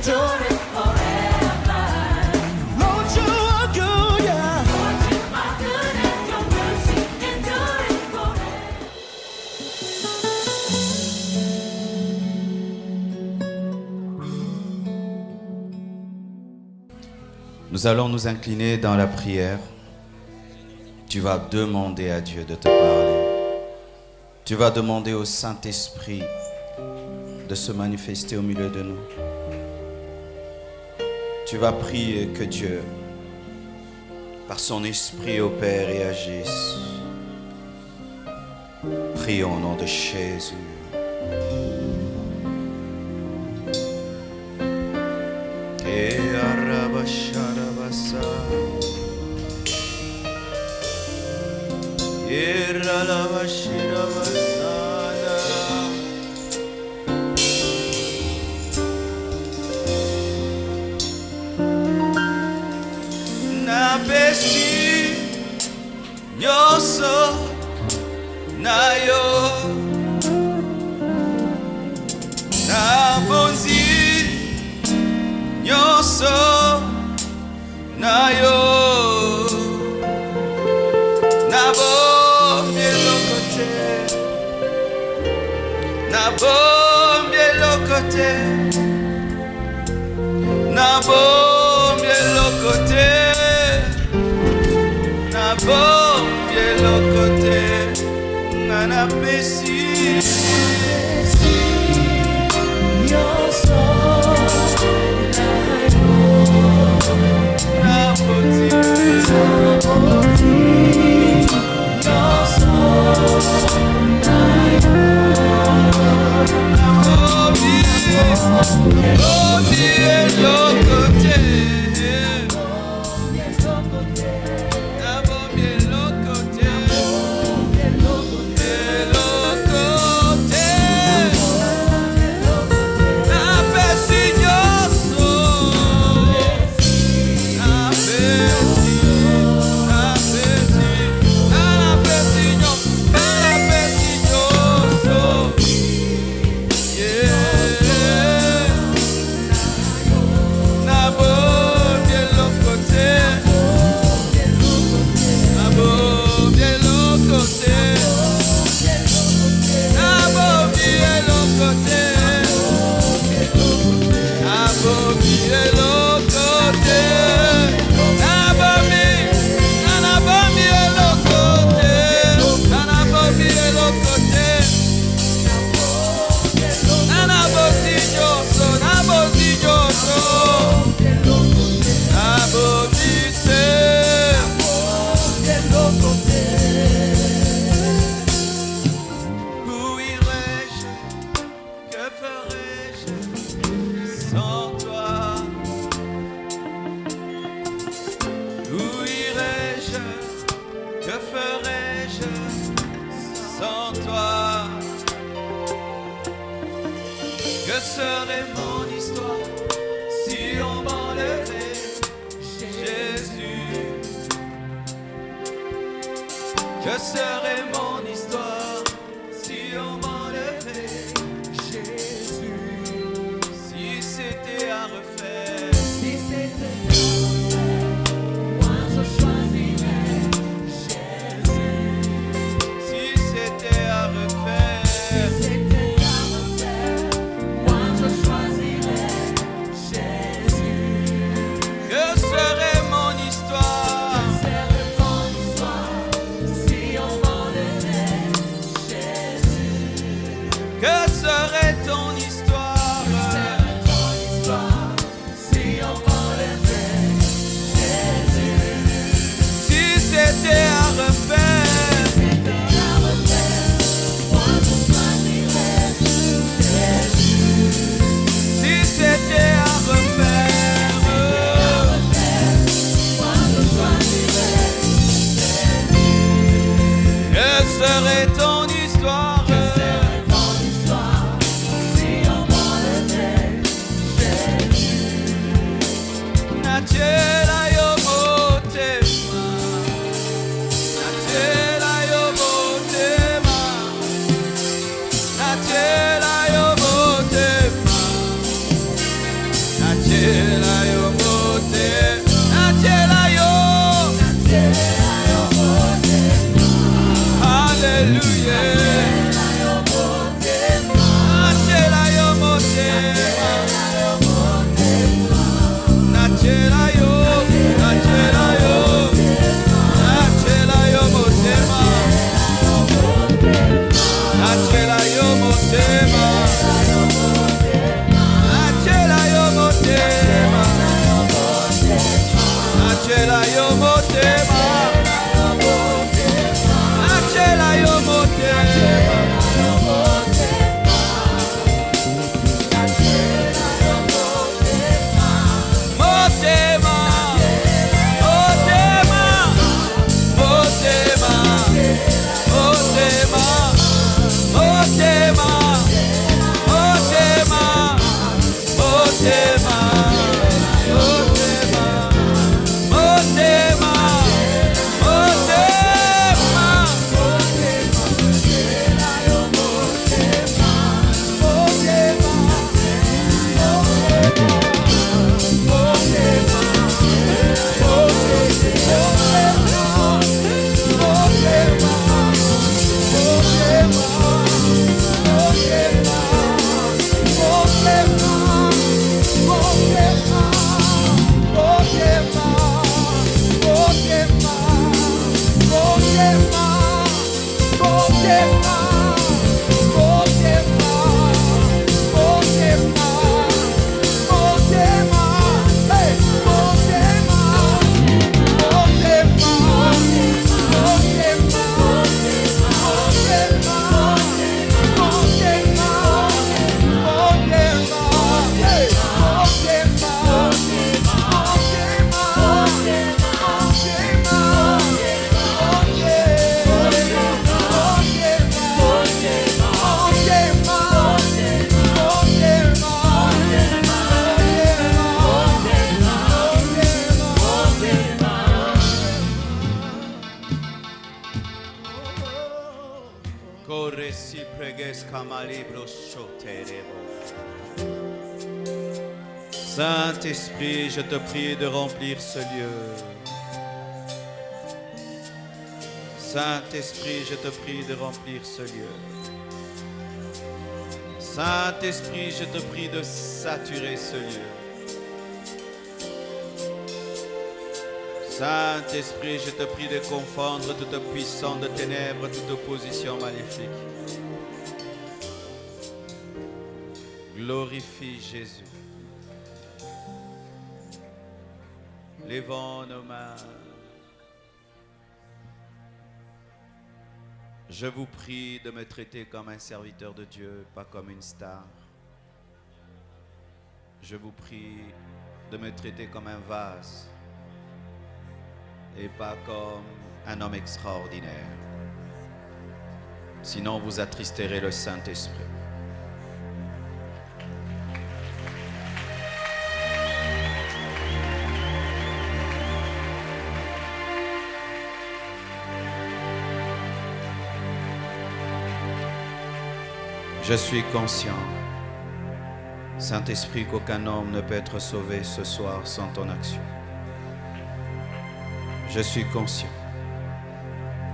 Nous allons nous incliner dans la prière. Tu vas demander à Dieu de te parler. Tu vas demander au Saint-Esprit de se manifester au milieu de nous. Tu vas prier que Dieu, par son Esprit, opère et agisse. Prions au nom de Jésus. Napesi nyoso nayo nabonzi nyoso nayo nabombye lokote nabombye lokote nabombye lokote nabombye lokote nanapesi nyoso nayo Alléluia. Nachela yo motema. Nachela yo motema. Nachela yo motema. Nachela yo motema. Nachela yo motema. Nachela yo motema. Saint-Esprit, je te prie de remplir ce lieu. Saint-Esprit, je te prie de remplir ce lieu. Saint-Esprit, je te prie de saturer ce lieu. Saint-Esprit, je te prie de confondre toute puissance de ténèbres, toute opposition maléfique. Glorifie Jésus. Levons nos mains. Je vous prie de me traiter comme un serviteur de Dieu, pas comme une star. Je vous prie de me traiter comme un vase et pas comme un homme extraordinaire. Sinon, vous attristerez le Saint-Esprit. Je suis conscient, Saint-Esprit, qu'aucun homme ne peut être sauvé ce soir sans ton action. Je suis conscient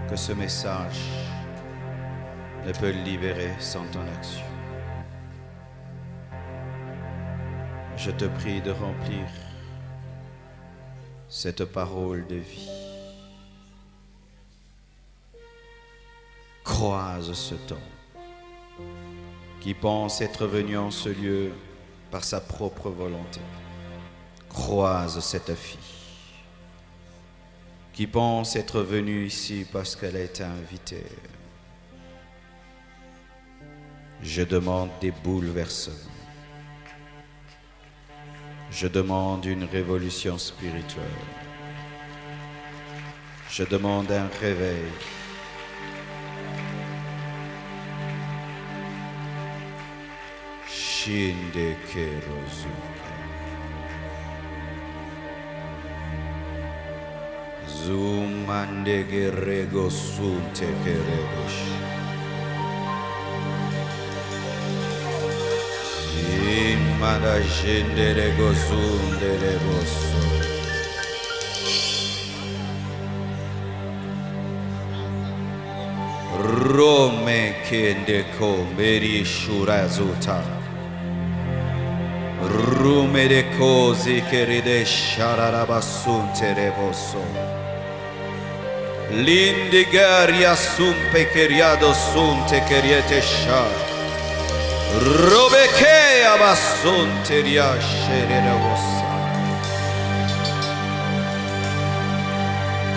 que ce message ne peut le libérer sans ton action. Je te prie de remplir cette parole de vie. Croise cet homme qui pense être venu en ce lieu par sa propre volonté. Croise cette fille qui pense être venue ici parce qu'elle a été invitée. Je demande des bouleversements. Je demande une révolution spirituelle. Je demande un réveil. Shinde kerozuka. Zumande gerego sunte keregosh. Imada shinde rego sunde reboso. Rome kendeko meri shurazuta. Rume de kozi keride shararabasun tereboso. Lindigaria sumpe keriado sunte keriete shar. Robeke abasun teria sherebosa.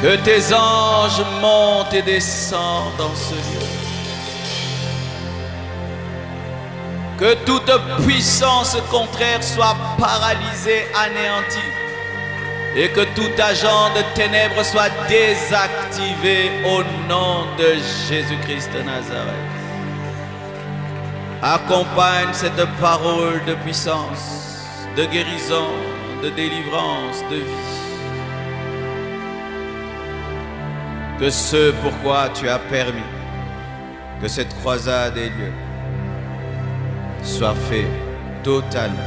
Que tes anges montent et descendent dans ce lieu. Que toute puissance contraire soit paralysée, anéantie. Et que tout agent de ténèbres soit désactivé au nom de Jésus-Christ de Nazareth. Accompagne cette parole de puissance, de guérison, de délivrance, de vie. Que ce pourquoi tu as permis que cette croisade ait lieu soit fait totalement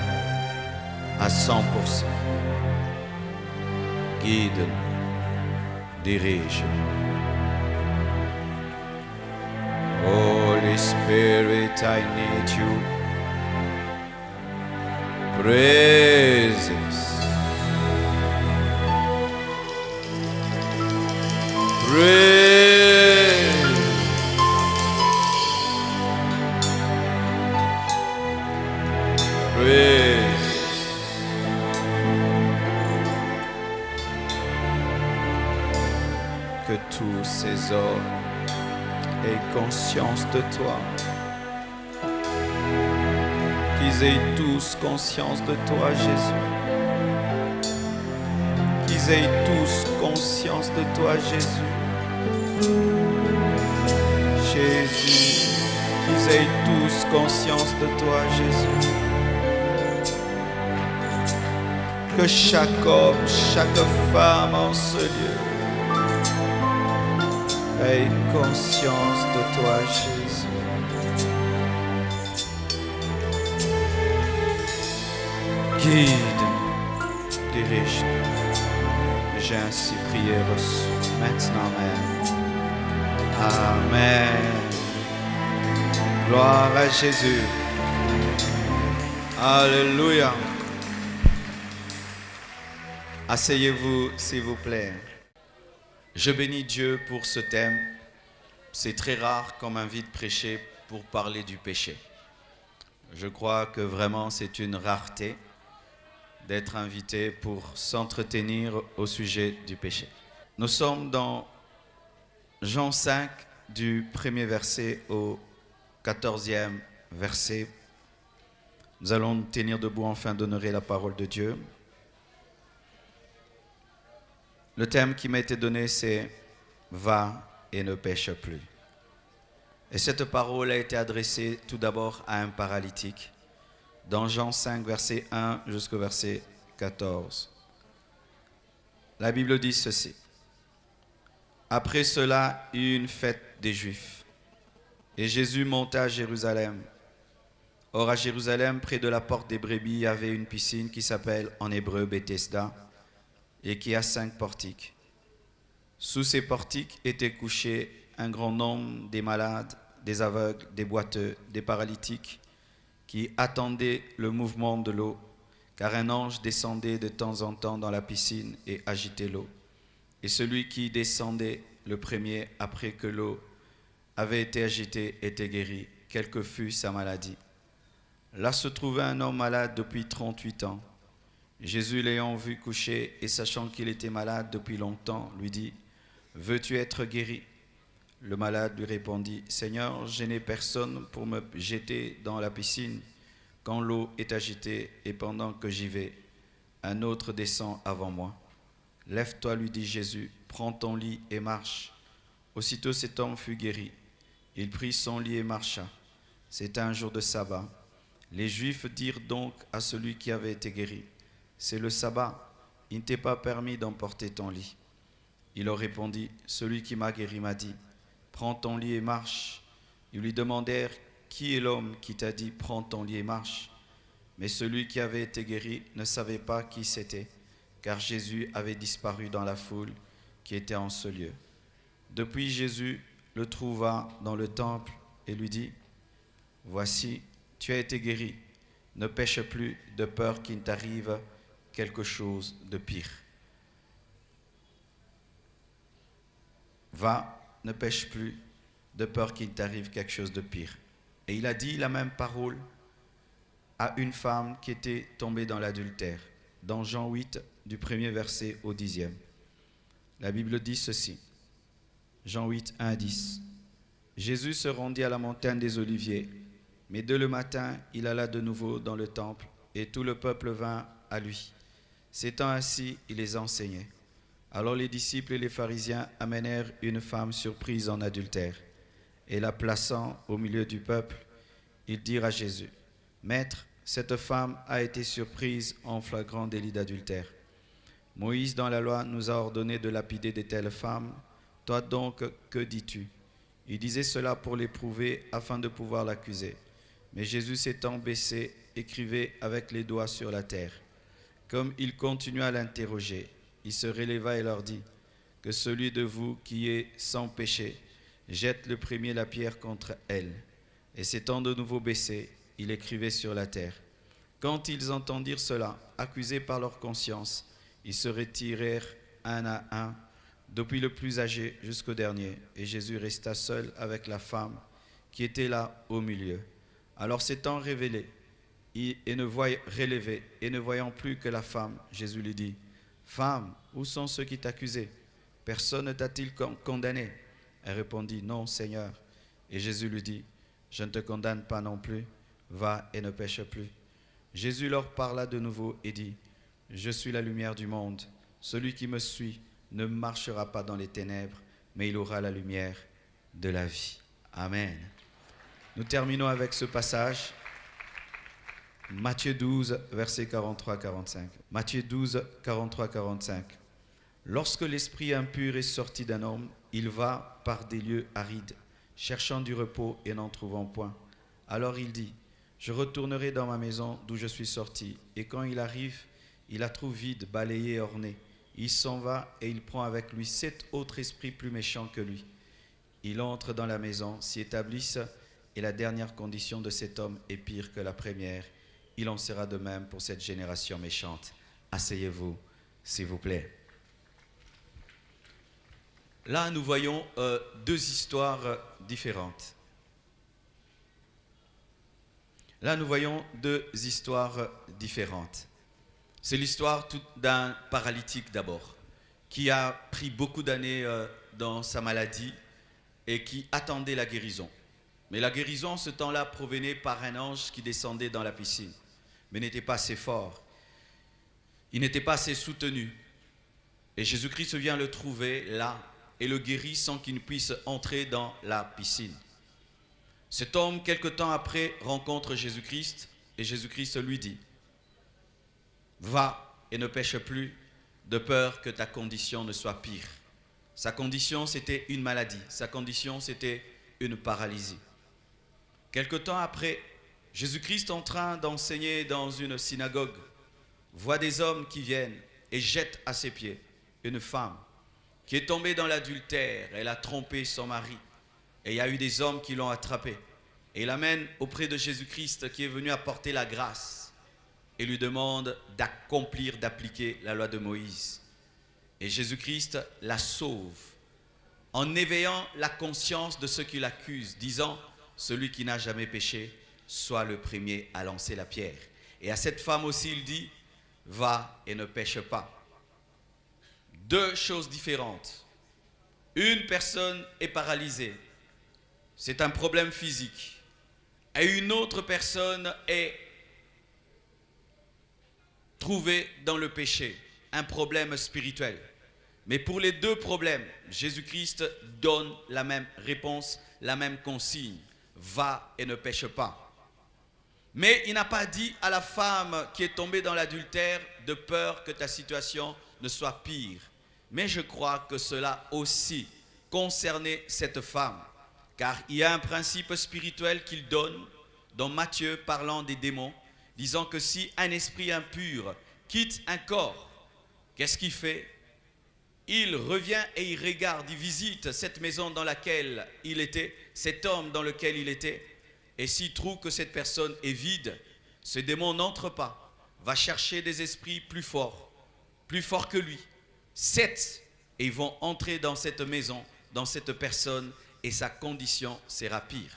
à 100%. Guide-nous, dirige-nous. Holy Spirit, I need you. Praises. Praise. Praise. Que tous ces hommes aient conscience de toi. Qu'ils aient tous conscience de toi, Jésus. Qu'ils aient tous conscience de toi, Jésus. Jésus. Qu'ils aient tous conscience de toi, Jésus. Que chaque homme, chaque femme en ce lieu ait conscience de toi, Jésus. Guide, dirige-nous. J'ai ainsi prié, reçu maintenant même. Amen. Gloire à Jésus. Alléluia. Asseyez-vous, s'il vous plaît. Je bénis Dieu pour ce thème. C'est très rare qu'on m'invite prêcher pour parler du péché. Je crois que vraiment c'est une rareté d'être invité pour s'entretenir au sujet du péché. Nous sommes dans Jean 5, du 1er verset au 14e verset. Nous allons nous tenir debout afin d'honorer la parole de Dieu. Le thème qui m'a été donné, c'est « Va et ne pêche plus ». Et cette parole a été adressée tout d'abord à un paralytique, dans Jean 5, verset 1 jusqu'au verset 14. La Bible dit ceci. « Après cela, il y eut une fête des Juifs, et Jésus monta à Jérusalem. Or, à Jérusalem, près de la porte des brebis, il y avait une piscine qui s'appelle en hébreu Bethesda, et qui a 5 portiques. Sous ces portiques étaient couchés un grand nombre des malades, des aveugles, des boiteux, des paralytiques, qui attendaient le mouvement de l'eau, car un ange descendait de temps en temps dans la piscine et agitait l'eau. Et celui qui descendait le premier après que l'eau avait été agitée était guéri, quelle que fût sa maladie. Là se trouvait un homme malade depuis 38 ans. Jésus l'ayant vu coucher et sachant qu'il était malade depuis longtemps, lui dit « Veux-tu être guéri ?» Le malade lui répondit « Seigneur, je n'ai personne pour me jeter dans la piscine quand l'eau est agitée et pendant que j'y vais, un autre descend avant moi. » « Lève-toi, lui dit Jésus, prends ton lit et marche. » Aussitôt cet homme fut guéri. Il prit son lit et marcha. C'était un jour de sabbat. Les Juifs dirent donc à celui qui avait été guéri, « C'est le sabbat, il ne t'est pas permis d'emporter ton lit. » Il leur répondit, « Celui qui m'a guéri m'a dit, prends ton lit et marche. » Ils lui demandèrent, « Qui est l'homme qui t'a dit, prends ton lit et marche ?» Mais celui qui avait été guéri ne savait pas qui c'était, car Jésus avait disparu dans la foule qui était en ce lieu. Depuis, Jésus le trouva dans le temple et lui dit, « Voici, tu as été guéri. Ne pêche plus de peur qu'il ne t'arrive quelque chose de pire. » Va, ne pêche plus de peur qu'il t'arrive quelque chose de pire. Et il a dit la même parole à une femme qui était tombée dans l'adultère, dans Jean 8, du 1er verset au 10e. La Bible dit ceci, Jean 8, 1 à 10. Jésus se rendit à la montagne des Oliviers, mais dès le matin, il alla de nouveau dans le temple, et tout le peuple vint à lui. S'étant assis, il les enseignait. Alors les disciples et les pharisiens amenèrent une femme surprise en adultère, et la plaçant au milieu du peuple, ils dirent à Jésus, « Maître, cette femme a été surprise en flagrant délit d'adultère. Moïse dans la loi nous a ordonné de lapider de telles femmes. Toi donc, que dis-tu » Il disait cela pour l'éprouver afin de pouvoir l'accuser. Mais Jésus s'étant baissé, écrivait avec les doigts sur la terre. Comme il continua à l'interroger, il se releva et leur dit, « Que celui de vous qui est sans péché jette le premier la pierre contre elle. » Et s'étant de nouveau baissé, il écrivait sur la terre. Quand ils entendirent cela, accusés par leur conscience, ils se retirèrent un à un, depuis le plus âgé jusqu'au dernier, et Jésus resta seul avec la femme qui était là au milieu. Alors s'étant relevé et ne voyant plus que la femme, Jésus lui dit, « Femme, où sont ceux qui t'accusaient? Personne ne t'a-t-il condamné ?» Elle répondit, « Non, Seigneur. » Et Jésus lui dit, « Je ne te condamne pas non plus, va et ne pêche plus. » Jésus leur parla de nouveau et dit, « Je suis la lumière du monde. Celui qui me suit ne marchera pas dans les ténèbres, mais il aura la lumière de la vie. » Amen. Nous terminons avec ce passage. Matthieu 12, versets 43-45. Matthieu 12, 43-45. Lorsque l'esprit impur est sorti d'un homme, il va par des lieux arides, cherchant du repos et n'en trouvant point. Alors il dit, « Je retournerai dans ma maison d'où je suis sorti. » Et quand il arrive, il la trouve vide, balayée et ornée. Il s'en va et il prend avec lui 7 autres esprits plus méchants que lui. Il entre dans la maison, s'y établissent, et la dernière condition de cet homme est pire que la première. Il en sera de même pour cette génération méchante. Asseyez-vous, s'il vous plaît. Là, nous voyons 2 histoires différentes. Là, nous voyons 2 histoires différentes. C'est l'histoire d'un paralytique d'abord, qui a pris beaucoup d'années dans sa maladie et qui attendait la guérison. Mais la guérison, en ce temps-là, provenait par un ange qui descendait dans la piscine, mais n'était pas assez fort. Il n'était pas assez soutenu. Et Jésus-Christ vient le trouver là et le guérit sans qu'il ne puisse entrer dans la piscine. Cet homme, quelque temps après, rencontre Jésus-Christ et Jésus-Christ lui dit, « Va et ne pêche plus, de peur que ta condition ne soit pire. » Sa condition, c'était une maladie. Sa condition, c'était une paralysie. Quelque temps après, Jésus-Christ, en train d'enseigner dans une synagogue, voit des hommes qui viennent et jettent à ses pieds une femme qui est tombée dans l'adultère. Elle a trompé son mari. Et il y a eu des hommes qui l'ont attrapée. Et il l'amène auprès de Jésus-Christ qui est venu apporter la grâce et lui demande d'accomplir, d'appliquer la loi de Moïse. Et Jésus-Christ la sauve en éveillant la conscience de ceux qui l'accusent, disant, celui qui n'a jamais péché, soit le premier à lancer la pierre. Et à cette femme aussi, il dit, va et ne pêche pas. 2 choses différentes. Une personne est paralysée. C'est un problème physique. Et une autre personne est trouvée dans le péché. Un problème spirituel. Mais pour les 2 problèmes, Jésus-Christ donne la même réponse, la même consigne. Va et ne pêche pas. Mais il n'a pas dit à la femme qui est tombée dans l'adultère de peur que ta situation ne soit pire. Mais je crois que cela aussi concernait cette femme. Car il y a un principe spirituel qu'il donne dans Matthieu parlant des démons, disant que si un esprit impur quitte un corps, qu'est-ce qu'il fait? il revient et il regarde, il visite cette maison dans laquelle il était, cet homme dans lequel il était. Et s'il trouve que cette personne est vide, ce démon n'entre pas, va chercher des esprits plus forts que lui. 7, et ils vont entrer dans cette maison, dans cette personne, et sa condition sera pire.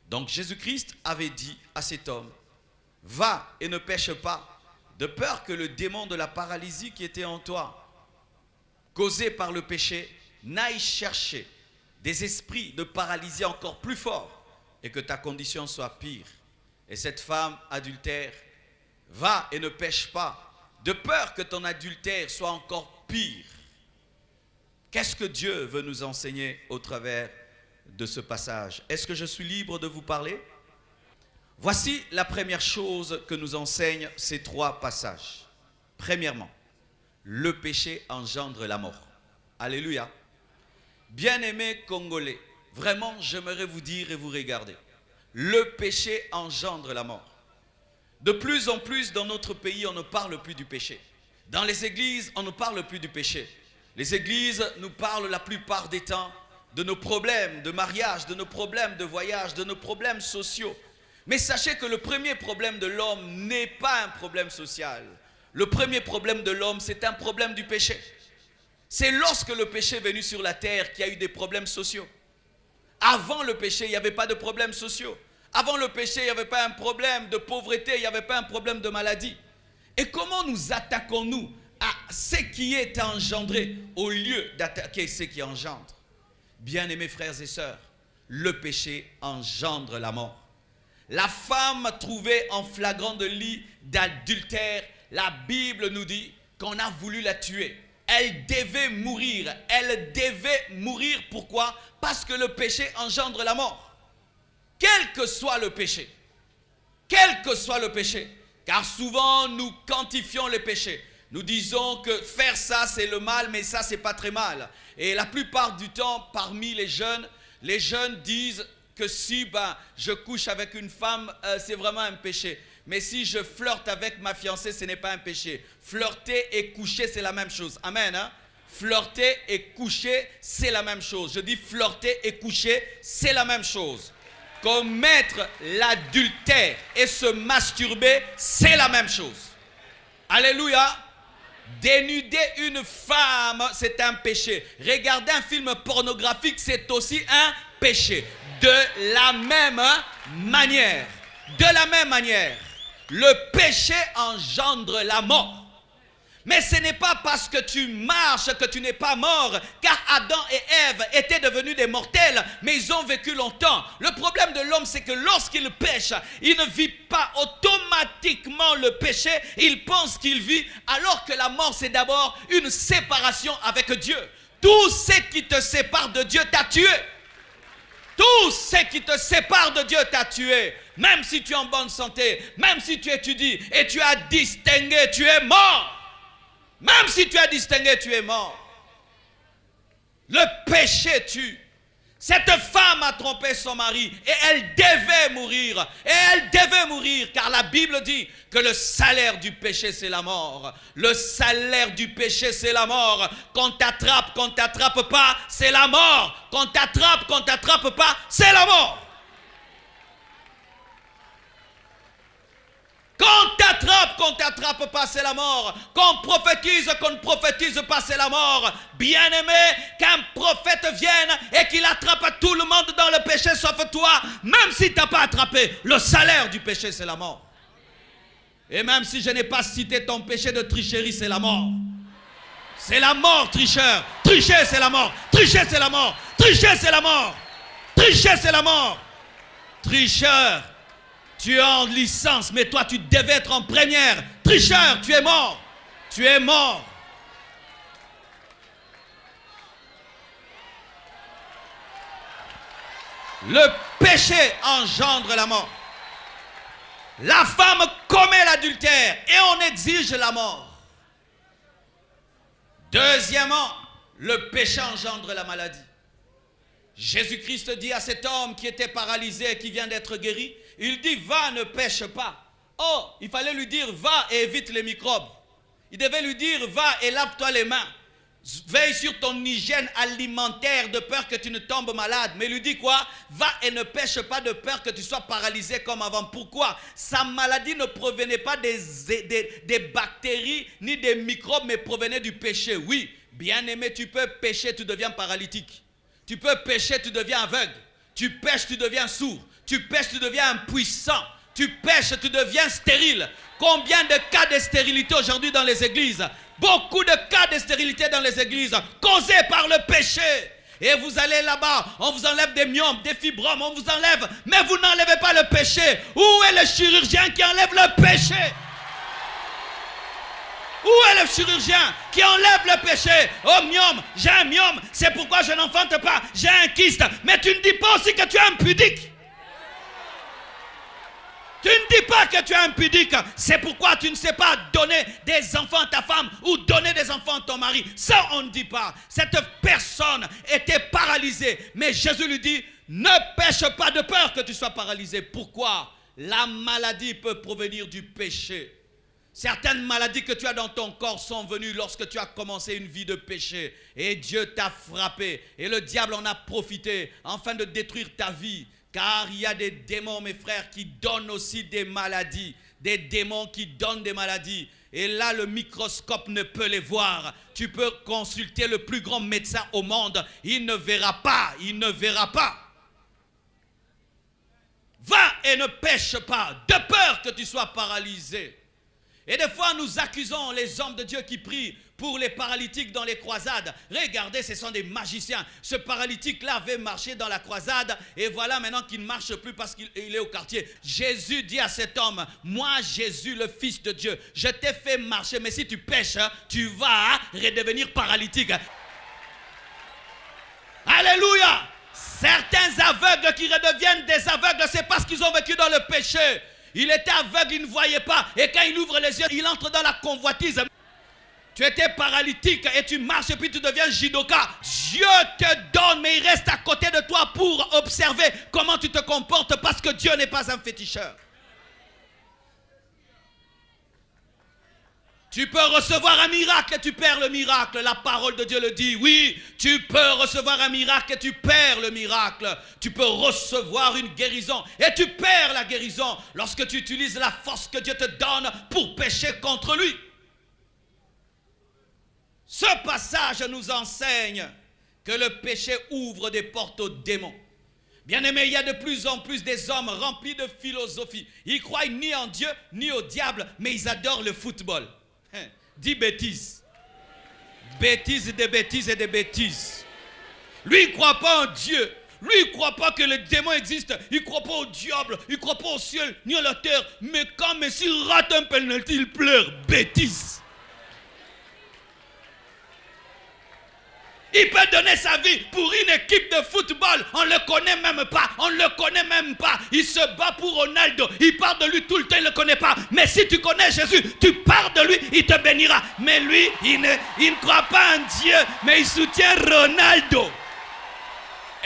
Donc Jésus-Christ avait dit à cet homme, va et ne pêche pas, de peur que le démon de la paralysie qui était en toi, causé par le péché, n'aille chercher des esprits de paralysie encore plus forts et que ta condition soit pire. Et cette femme adultère, va et ne pêche pas, de peur que ton adultère soit encore pire. Qu'est-ce que Dieu veut nous enseigner au travers de ce passage? Est-ce que je suis libre de vous parler? Voici la première chose que nous enseignent ces 3 passages. Premièrement, le péché engendre la mort. Alléluia. Bien-aimés Congolais, vraiment j'aimerais vous dire et vous regarder. Le péché engendre la mort. De plus en plus dans notre pays, on ne parle plus du péché. Dans les églises, on ne parle plus du péché. Les églises nous parlent la plupart des temps de nos problèmes de mariage, de nos problèmes de voyage, de nos problèmes sociaux. Mais sachez que le premier problème de l'homme n'est pas un problème social. Le premier problème de l'homme, c'est un problème du péché. C'est lorsque le péché est venu sur la terre qu'il y a eu des problèmes sociaux. Avant le péché, il n'y avait pas de problèmes sociaux. Avant le péché, il n'y avait pas un problème de pauvreté, il n'y avait pas un problème de maladie. Et comment nous attaquons-nous à ce qui est engendré au lieu d'attaquer ce qui engendre? Bien-aimés frères et sœurs, le péché engendre la mort. La femme trouvée en flagrant délit d'adultère, la Bible nous dit qu'on a voulu la tuer. Elle devait mourir. Elle devait mourir. Pourquoi? Parce que le péché engendre la mort. Quel que soit le péché. Quel que soit le péché. Car souvent nous quantifions les péchés. Nous disons que faire ça c'est le mal, mais ça c'est pas très mal. Et la plupart du temps parmi les jeunes disent que si je couche avec une femme, c'est vraiment un péché. Mais si je flirte avec ma fiancée, ce n'est pas un péché. Flirter et coucher, c'est la même chose. Amen. Hein? Flirter et coucher, c'est la même chose. Je dis flirter et coucher, c'est la même chose. Commettre l'adultère et se masturber, c'est la même chose. Alléluia. Dénuder une femme, c'est un péché. Regarder un film pornographique, c'est aussi un péché. De la même manière, le péché engendre la mort. Mais ce n'est pas parce que tu marches que tu n'es pas mort, car Adam et Ève étaient devenus des mortels, mais ils ont vécu longtemps. Le problème de l'homme, c'est que lorsqu'il pêche, il ne vit pas automatiquement le péché, il pense qu'il vit, alors que la mort, c'est d'abord une séparation avec Dieu. Tout ce qui te sépare de Dieu t'a tué. Tout ce qui te sépare de Dieu t'a tué. Même si tu es en bonne santé, même si tu étudies et tu as distingué, tu es mort. Même si tu as distingué, tu es mort. Le péché tue. Cette femme a trompé son mari et elle devait mourir. Et elle devait mourir car la Bible dit que le salaire du péché c'est la mort. Le salaire du péché c'est la mort. Qu'on t'attrape pas, c'est la mort. Qu'on t'attrape pas, c'est la mort. Qu'on t'attrape pas, c'est la mort. Qu'on ne prophétise pas, c'est la mort. Bien-aimé, qu'un prophète vienne et qu'il attrape tout le monde dans le péché sauf toi, même si tu n'as pas attrapé, le salaire du péché, c'est la mort. Et même si je n'ai pas cité ton péché de tricherie, c'est la mort. C'est la mort, tricheur. Tricher, c'est la mort. Tricher, c'est la mort. Tricher, c'est la mort. Tricher, c'est la mort. Tricheur. Tu es en licence, mais toi, tu devais être en première. Tricheur, tu es mort. Tu es mort. Le péché engendre la mort. La femme commet l'adultère et on exige la mort. Deuxièmement, le péché engendre la maladie. Jésus-Christ dit à cet homme qui était paralysé et qui vient d'être guéri, il dit, va, ne pêche pas. Oh, il fallait lui dire, va et évite les microbes. Il devait lui dire, va et lave-toi les mains. Veille sur ton hygiène alimentaire de peur que tu ne tombes malade. Mais lui dit quoi? Va et ne pêche pas de peur que tu sois paralysé comme avant. Pourquoi? Sa maladie ne provenait pas des bactéries ni des microbes, mais provenait du péché. Oui, bien aimé, tu peux pécher, tu deviens paralytique. Tu peux pécher, tu deviens aveugle. Tu pêches, tu deviens sourd. Tu pêches, tu deviens impuissant. Tu pêches, tu deviens stérile. Combien de cas de stérilité aujourd'hui dans les églises? Beaucoup de cas de stérilité dans les églises causés par le péché. Et vous allez là-bas, on vous enlève des myomes, des fibromes, on vous enlève, mais vous n'enlevez pas le péché. Où est le chirurgien qui enlève le péché? Où est le chirurgien qui enlève le péché? Oh myome, j'ai un myome, c'est pourquoi je n'enfante pas, j'ai un kyste. Mais tu ne dis pas aussi que tu es impudique. Tu ne dis pas que tu es impudique. C'est pourquoi tu ne sais pas donner des enfants à ta femme ou donner des enfants à ton mari. Ça, on ne dit pas. Cette personne était paralysée. Mais Jésus lui dit, ne pêche pas de peur que tu sois paralysé. Pourquoi? La maladie peut provenir du péché. Certaines maladies que tu as dans ton corps sont venues lorsque tu as commencé une vie de péché. Et Dieu t'a frappé. Et le diable en a profité afin de détruire ta vie. Car il y a des démons, mes frères, qui donnent aussi des maladies. Des démons qui donnent des maladies. Et là, le microscope ne peut les voir. Tu peux consulter le plus grand médecin au monde. Il ne verra pas. Il ne verra pas. Va et ne pêche pas, de peur que tu sois paralysé. Et des fois, nous accusons les hommes de Dieu qui prient pour les paralytiques dans les croisades. Regardez, ce sont des magiciens. Ce paralytique-là avait marché dans la croisade et voilà maintenant qu'il ne marche plus parce qu'il est au quartier. Jésus dit à cet homme, moi Jésus, le Fils de Dieu, je t'ai fait marcher, mais si tu pêches, tu vas redevenir paralytique. Alléluia! Certains aveugles qui redeviennent des aveugles, c'est parce qu'ils ont vécu dans le péché. Il était aveugle, il ne voyait pas. Et quand il ouvre les yeux, il entre dans la convoitise. Tu étais paralytique et tu marches et puis tu deviens judoka. Dieu te donne, mais il reste à côté de toi pour observer comment tu te comportes parce que Dieu n'est pas un féticheur. Tu peux recevoir un miracle et tu perds le miracle. La parole de Dieu le dit. Oui, tu peux recevoir un miracle et tu perds le miracle. Tu peux recevoir une guérison et tu perds la guérison lorsque tu utilises la force que Dieu te donne pour pécher contre lui. Ce passage nous enseigne que le péché ouvre des portes aux démons. Bien-aimé, il y a de plus en plus des hommes remplis de philosophie. Ils ne croient ni en Dieu ni au diable, mais ils adorent le football. Dis bêtises. Bêtises, des bêtises et des bêtises. Lui, il ne croit pas en Dieu. Lui, il ne croit pas que les démons existent. Il ne croit pas au diable. Il ne croit pas au ciel ni à la terre. Mais quand Messi rate un penalty, il pleure. Bêtises. Il peut donner sa vie pour une équipe de football. On ne le connaît même pas. On ne le connaît même pas. Il se bat pour Ronaldo. Il parle de lui tout le temps. Il ne le connaît pas. Mais si tu connais Jésus, tu parles de lui, il te bénira. Mais lui, il ne croit pas en Dieu. Mais il soutient Ronaldo.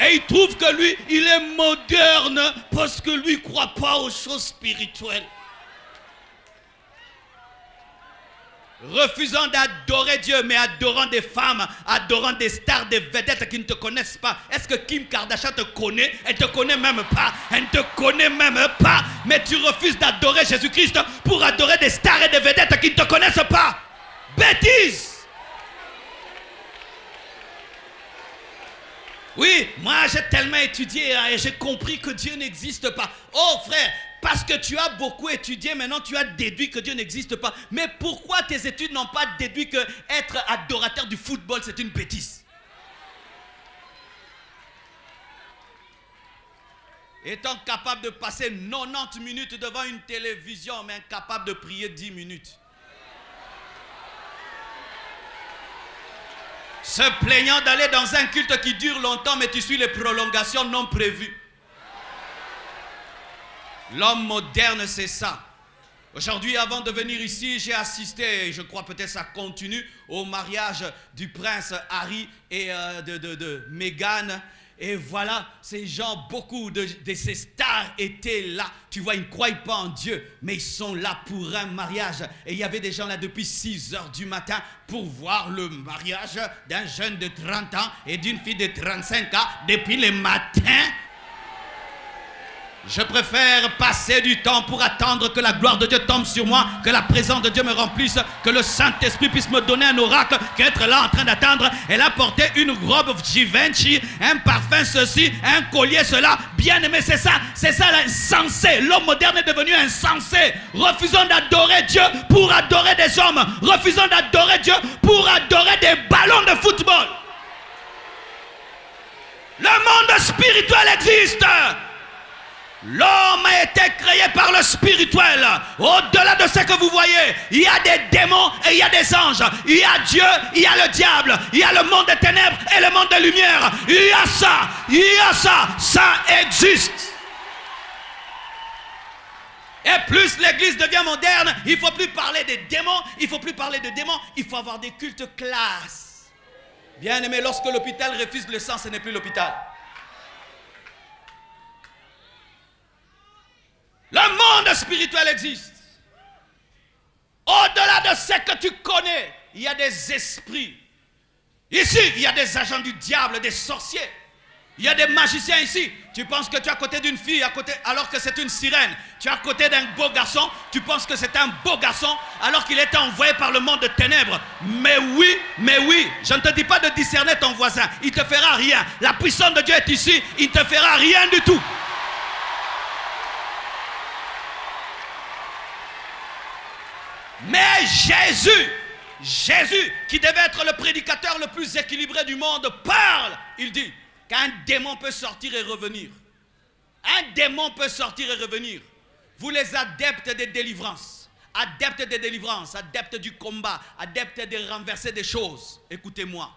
Et il trouve que lui, il est moderne parce que lui, il ne croit pas aux choses spirituelles. Refusant d'adorer Dieu, mais adorant des femmes, adorant des stars, des vedettes qui ne te connaissent pas. Est-ce que Kim Kardashian te connaît? Elle ne te connaît même pas. Elle ne te connaît même pas. Mais tu refuses d'adorer Jésus-Christ pour adorer des stars et des vedettes qui ne te connaissent pas. Bêtise! Oui, moi j'ai tellement étudié et j'ai compris que Dieu n'existe pas. Oh frère, parce que tu as beaucoup étudié, maintenant tu as déduit que Dieu n'existe pas. Mais pourquoi tes études n'ont pas déduit que être adorateur du football, c'est une bêtise? Étant capable de passer 90 minutes devant une télévision, mais incapable de prier 10 minutes. Se plaignant d'aller dans un culte qui dure longtemps, mais tu suis les prolongations non prévues. L'homme moderne, c'est ça. Aujourd'hui, avant de venir ici, j'ai assisté, je crois peut-être ça continue, au mariage du prince Harry et de Meghan. Et voilà, ces gens, beaucoup de ces stars étaient là. Tu vois, ils ne croient pas en Dieu, mais ils sont là pour un mariage. Et il y avait des gens là depuis 6 heures du matin pour voir le mariage d'un jeune de 30 ans et d'une fille de 35 ans depuis le matin. Je préfère passer du temps pour attendre que la gloire de Dieu tombe sur moi, que la présence de Dieu me remplisse, que le Saint-Esprit puisse me donner un oracle, qu'être là en train d'attendre. Elle a porté une robe Givenchy, un parfum ceci, un collier cela. Bien aimé, c'est ça l'insensé. L'homme moderne est devenu insensé. Refusons d'adorer Dieu pour adorer des hommes. Refusons d'adorer Dieu pour adorer des ballons de football. Le monde spirituel existe. L'homme a été créé par le spirituel. Au-delà de ce que vous voyez, il y a des démons et il y a des anges. Il y a Dieu, il y a le diable. Il y a le monde des ténèbres et le monde de lumière. Il y a ça. Ça existe. Et plus l'église devient moderne, il ne faut plus parler des démons. Il ne faut plus parler de démons. Il faut avoir des cultes classe. Bien aimé, lorsque l'hôpital refuse le sang, ce n'est plus l'hôpital. Le monde spirituel existe. Au-delà de ce que tu connais, il y a des esprits. Ici, il y a des agents du diable, des sorciers. Il y a des magiciens ici. Tu penses que tu es à côté d'une fille, alors que c'est une sirène. Tu es à côté d'un beau garçon. Tu penses que c'est un beau garçon, alors qu'il était envoyé par le monde de ténèbres. Mais oui, je ne te dis pas de discerner ton voisin. Il ne te fera rien. La puissance de Dieu est ici. Il ne te fera rien du tout. Mais Jésus, qui devait être le prédicateur le plus équilibré du monde, parle. Il dit qu'un démon peut sortir et revenir. Un démon peut sortir et revenir. Vous les adeptes des délivrances, adeptes du combat, adeptes de renverser des choses, écoutez-moi.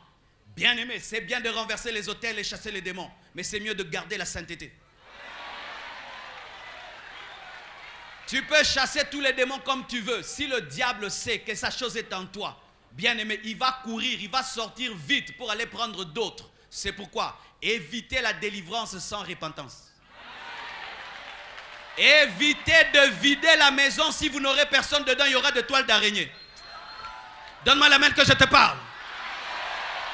Bien aimé, c'est bien de renverser les autels et chasser les démons, mais c'est mieux de garder la sainteté. Tu peux chasser tous les démons comme tu veux. Si le diable sait que sa chose est en toi, bien aimé, il va courir, il va sortir vite pour aller prendre d'autres. C'est pourquoi évitez la délivrance sans repentance. Évitez de vider la maison. Si vous n'aurez personne dedans, il y aura des toiles d'araignée. Donne-moi la main que je te parle.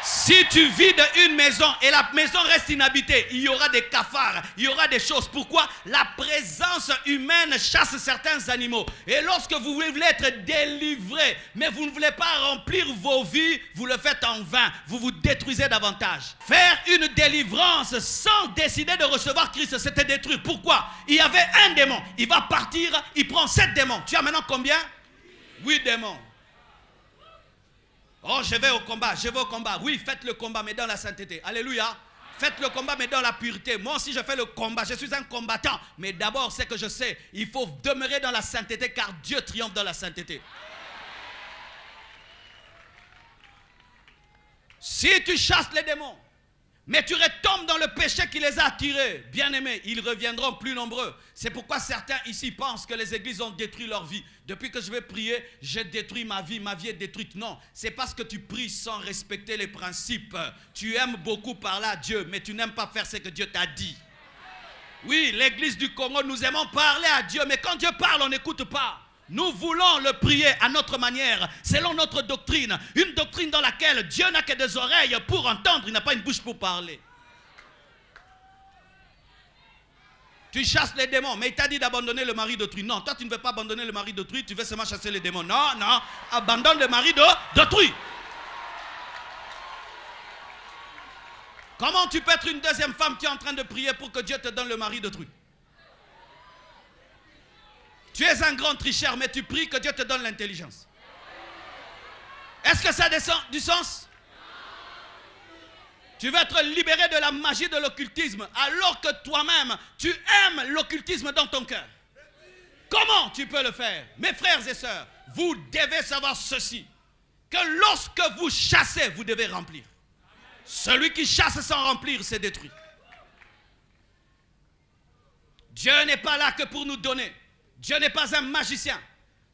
Si tu vides une maison et la maison reste inhabitée, il y aura des cafards, il y aura des choses. Pourquoi? La présence humaine chasse certains animaux. Et lorsque vous voulez être délivré, mais vous ne voulez pas remplir vos vies, vous le faites en vain. Vous vous détruisez davantage. Faire une délivrance sans décider de recevoir Christ, c'est te détruire. Pourquoi? Il y avait un démon. Il va partir, il prend 7 démons. Tu as maintenant combien? 8 démons. Oh, je vais au combat. Oui, faites le combat, mais dans la sainteté. Alléluia. Faites le combat, mais dans la pureté. Moi aussi, je fais le combat. Je suis un combattant. Mais d'abord, c'est que je sais, il faut demeurer dans la sainteté, car Dieu triomphe dans la sainteté. Si tu chasses les démons, mais tu retombes dans le péché qui les a attirés, bien aimés, ils reviendront plus nombreux. C'est pourquoi certains ici pensent que les églises ont détruit leur vie. Depuis que je vais prier, j'ai détruit ma vie est détruite. Non, c'est parce que tu pries sans respecter les principes. Tu aimes beaucoup parler à Dieu, mais tu n'aimes pas faire ce que Dieu t'a dit. Oui, l'église du Congo, nous aimons parler à Dieu, mais quand Dieu parle, on n'écoute pas. Nous voulons le prier à notre manière, selon notre doctrine. Une doctrine dans laquelle Dieu n'a que des oreilles pour entendre, il n'a pas une bouche pour parler. Tu chasses les démons, mais il t'a dit d'abandonner le mari d'autrui. Non, toi tu ne veux pas abandonner le mari d'autrui, tu veux seulement chasser les démons. Non, abandonne le mari d'autrui. Comment tu peux être une deuxième femme, tu es en train de prier pour que Dieu te donne le mari d'autrui? Tu es un grand tricheur, mais tu pries que Dieu te donne l'intelligence. Est-ce que ça a du sens? Tu veux être libéré de la magie de l'occultisme, alors que toi-même, tu aimes l'occultisme dans ton cœur. Comment tu peux le faire? Mes frères et sœurs, vous devez savoir ceci, que lorsque vous chassez, vous devez remplir. Celui qui chasse sans remplir, c'est détruit. Dieu n'est pas là que pour nous donner. Dieu n'est pas un magicien.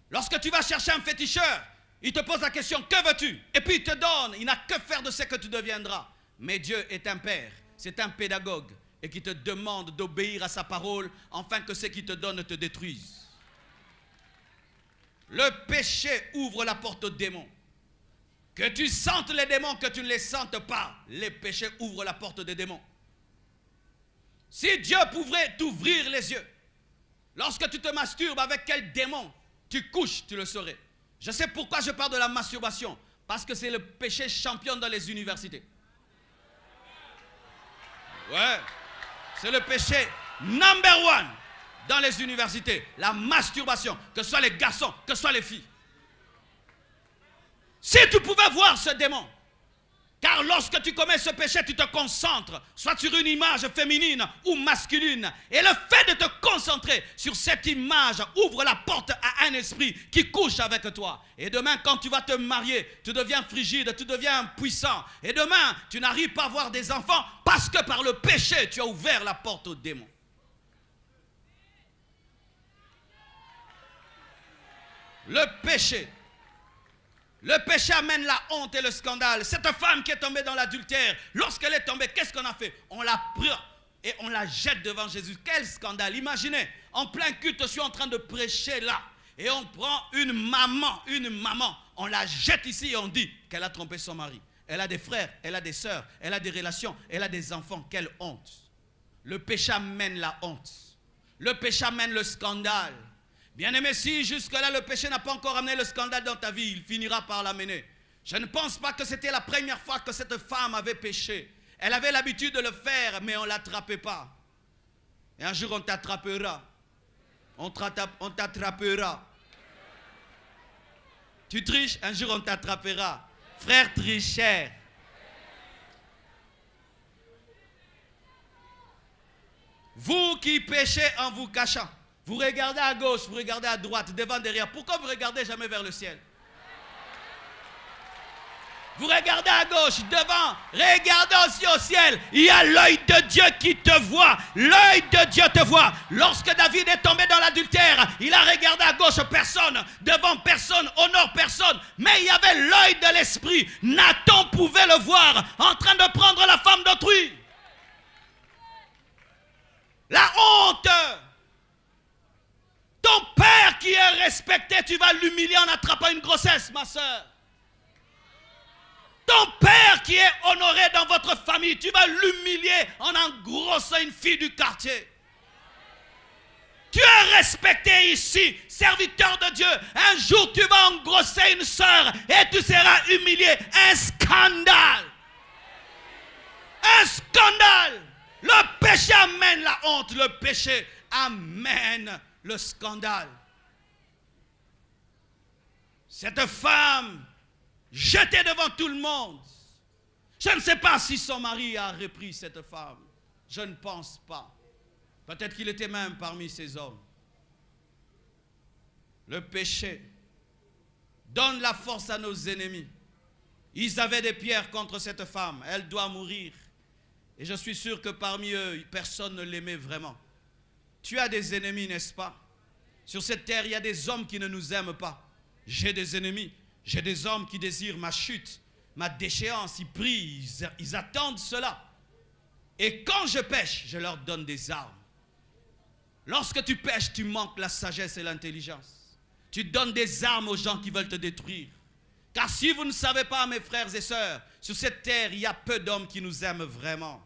Lorsque tu vas chercher un féticheur, il te pose la question, que veux-tu? Et puis il te donne, il n'a que faire de ce que tu deviendras. Mais Dieu est un Père c'est un pédagogue et qui te demande d'obéir à sa parole afin que ce qu'il te donne te détruise. Le péché ouvre la porte aux démons. Que tu sentes les démons, que tu ne les sentes pas, les péchés ouvrent la porte des démons. Si Dieu pouvait t'ouvrir les yeux, lorsque tu te masturbes, avec quel démon tu couches, tu le saurais. Je sais pourquoi je parle de la masturbation. Parce que c'est le péché champion dans les universités. Ouais, c'est le péché number one dans les universités. La masturbation, que ce soit les garçons, que ce soit les filles. Si tu pouvais voir ce démon, car lorsque tu commets ce péché, tu te concentres soit sur une image féminine ou masculine. Et le fait de te concentrer sur cette image ouvre la porte à un esprit qui couche avec toi. Et demain, quand tu vas te marier, tu deviens frigide, tu deviens impuissant. Et demain, tu n'arrives pas à avoir des enfants parce que par le péché, tu as ouvert la porte au démon. Le péché amène la honte et le scandale. Cette femme qui est tombée dans l'adultère, lorsqu'elle est tombée, qu'est-ce qu'on a fait? On la prend et on la jette devant Jésus. Quel scandale! Imaginez, en plein culte, je suis en train de prêcher là. Et on prend une maman, on la jette ici et on dit qu'elle a trompé son mari. Elle a des frères, elle a des sœurs, elle a des relations, elle a des enfants. Quelle honte! Le péché amène la honte. Le péché amène le scandale. Bien-aimé, si jusque-là le péché n'a pas encore amené le scandale dans ta vie, il finira par l'amener. Je ne pense pas que c'était la première fois que cette femme avait péché. Elle avait l'habitude de le faire, mais on ne l'attrapait pas. Et un jour, on t'attrapera. On t'attrapera. Tu triches, un jour, on t'attrapera. Frère tricheur. Vous qui péchez en vous cachant. Vous regardez à gauche, vous regardez à droite, devant, derrière. Pourquoi vous ne regardez jamais vers le ciel? Vous regardez à gauche, devant, regardez aussi au ciel. Il y a l'œil de Dieu qui te voit. L'œil de Dieu te voit. Lorsque David est tombé dans l'adultère, il a regardé à gauche, personne, devant personne, au nord personne. Mais il y avait l'œil de l'esprit. Nathan pouvait le voir en train de prendre la femme d'autrui. La honte. Ton père qui est respecté, tu vas l'humilier en attrapant une grossesse, ma soeur. Ton père qui est honoré dans votre famille, tu vas l'humilier en engrossant une fille du quartier. Tu es respecté ici, serviteur de Dieu. Un jour, tu vas engrosser une soeur et tu seras humilié. Un scandale. Un scandale. Le péché amène la honte. Le péché amène le scandale. Cette femme jetée devant tout le monde. Je ne sais pas si son mari a repris cette femme. Je ne pense pas. Peut-être qu'il était même parmi ces hommes. Le péché donne la force à nos ennemis. Ils avaient des pierres contre cette femme. Elle doit mourir. Et je suis sûr que parmi eux, personne ne l'aimait vraiment. Tu as des ennemis, n'est-ce pas? Sur cette terre, il y a des hommes qui ne nous aiment pas. J'ai des ennemis. J'ai des hommes qui désirent ma chute, ma déchéance. Ils prient, ils attendent cela. Et quand je pêche, je leur donne des armes. Lorsque tu pêches, tu manques la sagesse et l'intelligence. Tu donnes des armes aux gens qui veulent te détruire. Car si vous ne savez pas, mes frères et sœurs, sur cette terre, il y a peu d'hommes qui nous aiment vraiment.